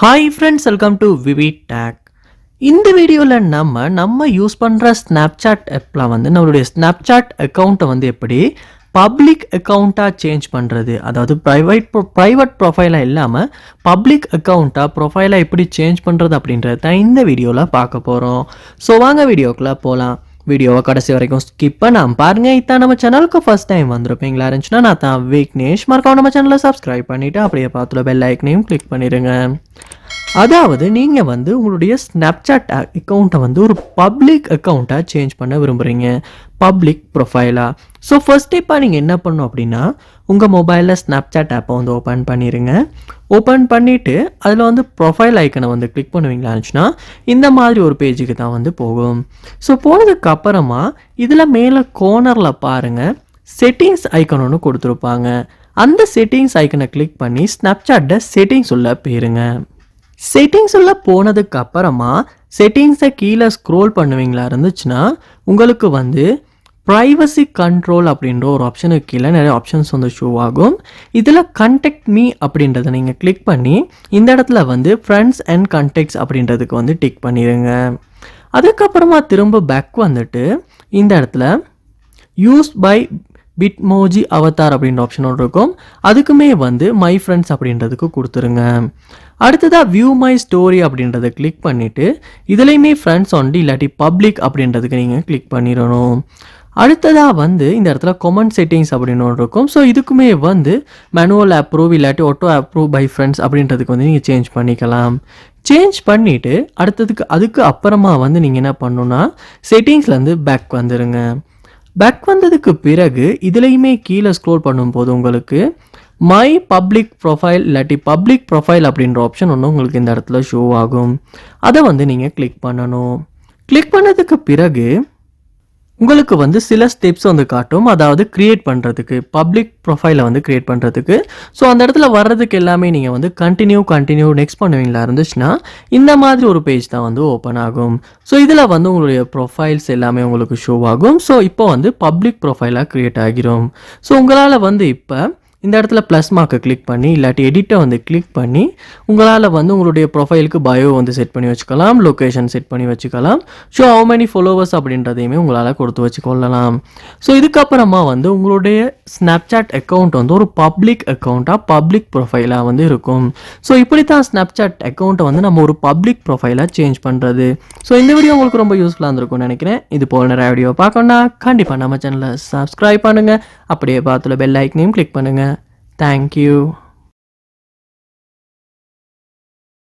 Hi friends, welcome to VividTech. இந்த வீடியோல நம்ம யூஸ் பண்ற Snapchat ஆப்ல நம்மளுடைய Snapchat அக்கவுண்ட்டை எப்படி பப்ளிக் அக்கவுண்டா சேஞ்ச் பண்றது, அதாவது பிரைவேட் ப்ரொஃபைலா இல்லாம பப்ளிக் அக்கவுண்டா ப்ரொஃபைலா எப்படி சேஞ்ச் பண்றது அப்படின்றத இந்த வீடியோல பார்க்க போறோம். ஸோ வாங்க வீடியோக்குள்ள போலாம். வீடியோவை கடைசி வரைக்கும் ஸ்கிப் பண்ணாம பாருங்க. இதான் நம்ம சேனலுக்கு ஃபர்ஸ்ட் டைம் வந்திருப்பீங்களா இருந்துச்சுன்னா நான் தான் விக்னேஷ். மறக்காம நம்ம சேனலை சப்ஸ்கிரைப் பண்ணிட்டு அப்படியே பார்த்துல பெல் ஐக்கனையும் கிளிக் பண்ணிடுங்க. அதாவது நீங்கள் உங்களுடைய ஸ்னாப்சாட் அக்கௌண்ட்டை ஒரு பப்ளிக் அக்கௌண்ட்டாக சேஞ்ச் பண்ண விரும்புகிறீங்க, பப்ளிக் ப்ரொஃபைலாக. ஸோ ஃபர்ஸ்ட் ஸ்டெப்பாக நீங்கள் என்ன பண்ணணும் அப்படின்னா, உங்கள் மொபைலில் ஸ்னாப்சாட் ஆப்பை ஓப்பன் பண்ணிடுங்க. ஓப்பன் பண்ணிவிட்டு அதில் ப்ரொஃபைல் ஐக்கனை கிளிக் பண்ணுவீங்களா இருந்துச்சுன்னா இந்த மாதிரி ஒரு பேஜுக்கு தான் போகும். ஸோ போனதுக்கு அப்புறமா இதில் மேலே கோர்னரில் பாருங்கள், செட்டிங்ஸ் ஐக்கன் ஒன்று கொடுத்துருப்பாங்க. அந்த செட்டிங்ஸ் ஐக்கனை கிளிக் பண்ணி ஸ்னாப்சாட்டை செட்டிங்ஸ் உள்ள போயிருங்க. செட்டிங்ஸ் உள்ள போனதுக்கு அப்புறமா செட்டிங்ஸை கீழே ஸ்க்ரோல் பண்ணுவீங்களா இருந்துச்சுன்னா உங்களுக்கு ப்ரைவசி கண்ட்ரோல் அப்படின்ற ஒரு ஆப்ஷனுக்கு கீழே நிறைய ஆப்ஷன்ஸ் ஷோ ஆகும். இதில் கண்டெக்ட் மீ அப்படின்றத நீங்கள் கிளிக் பண்ணி இந்த இடத்துல ஃப்ரெண்ட்ஸ் அண்ட் கண்டெக்ட்ஸ் அப்படின்றதுக்கு டிக் பண்ணிடுங்க. அதுக்கப்புறமா திரும்ப பேக் இந்த இடத்துல யூஸ் பை பிட்மோஜி அவதார் அப்படின்ற ஆப்ஷன் ஒன்று இருக்கும். அதுக்குமே மை ஃப்ரெண்ட்ஸ் அப்படின்றதுக்கு கொடுத்துருங்க. அடுத்ததாக வியூ மை ஸ்டோரி அப்படின்றத கிளிக் பண்ணிவிட்டு இதுலேயுமே ஃப்ரெண்ட்ஸ் ஒன்லி இல்லாட்டி பப்ளிக் அப்படின்றதுக்கு நீங்கள் கிளிக் பண்ணிடணும். அடுத்ததாக இந்த இடத்துல கொமெண்ட் செட்டிங்ஸ் அப்படின்னு ஒன்று இருக்கும். ஸோ இதுக்குமே மேனுவல் அப்ரூவ் இல்லாட்டி ஆட்டோ அப்ரூவ் பை ஃப்ரெண்ட்ஸ் அப்படின்றதுக்கு நீங்கள் சேஞ்ச் பண்ணிக்கலாம். சேஞ்ச் பண்ணிவிட்டு அதுக்கு அப்புறமா நீங்கள் என்ன பண்ணணுன்னா செட்டிங்ஸ்லேருந்து பேக் வந்துடுங்க. பேக் வந்ததுக்கு பிறகு இதுலேயுமே கீழே ஸ்க்ரோல் பண்ணும்போது உங்களுக்கு மை பப்ளிக் ப்ரொஃபைல் இல்லாட்டி பப்ளிக் ப்ரொஃபைல் அப்படின்ற ஆப்ஷன் ஒன்று உங்களுக்கு இந்த இடத்துல ஷோ ஆகும். அதை நீங்கள் கிளிக் பண்ணணும். கிளிக் பண்ணதுக்கு பிறகு உங்களுக்கு சில ஸ்டெப்ஸ் காட்டும், அதாவது க்ரியேட் பண்ணுறதுக்கு, பப்ளிக் ப்ரொஃபைலை க்ரியேட் பண்ணுறதுக்கு. ஸோ அந்த இடத்துல வர்றதுக்கு எல்லாமே நீங்கள் கண்டினியூ நெக்ஸ்ட் பண்ணுவீங்களா இருந்துச்சுன்னா இந்த மாதிரி ஒரு பேஜ் தான் ஓப்பன் ஆகும். ஸோ இதில் உங்களுடைய ப்ரொஃபைல்ஸ் எல்லாமே உங்களுக்கு ஷோ ஆகும். ஸோ இப்போ பப்ளிக் ப்ரொஃபைலாக க்ரியேட் ஆகிரும். ஸோ உங்களால் இப்போ இந்த இடத்துல ப்ளஸ் மார்க்கை கிளிக் பண்ணி இல்லாட்டி எடிட்டை கிளிக் பண்ணி உங்களால் உங்களுடைய ப்ரொஃபைலுக்கு பயோ செட் பண்ணி வச்சுக்கலாம், லொக்கேஷன் செட் பண்ணி வச்சுக்கலாம். ஸோ ஹவு மெனி ஃபாலோவர்ஸ் அப்படின்றதையுமே உங்களால் கொடுத்து வச்சுக்கொள்ளலாம். ஸோ இதுக்கப்புறமா உங்களுடைய ஸ்னாப்சாட் அக்கௌண்ட் ஒரு பப்ளிக் அக்கௌண்ட்டாக பப்ளிக் ப்ரொஃபைலாக இருக்கும். ஸோ இப்படி தான் ஸ்னாப்சாட் அக்கௌண்ட்டை நம்ம ஒரு பப்ளிக் ப்ரொஃபைலாக சேஞ்ச் பண்ணுறது. ஸோ இந்த வீடியோ உங்களுக்கு ரொம்ப யூஸ்ஃபுல்லாக இருந்திருக்கும்னு நினைக்கிறேன். இது போல் நிறைய வீடியோ பார்க்கணுன்னா கண்டிப்பாக நம்ம சேனலை சப்ஸ்கிரைப் பண்ணுங்கள், அப்படியே பார்த்துல பெல் ஐக்கனையும் கிளிக் பண்ணுங்கள். Thank you.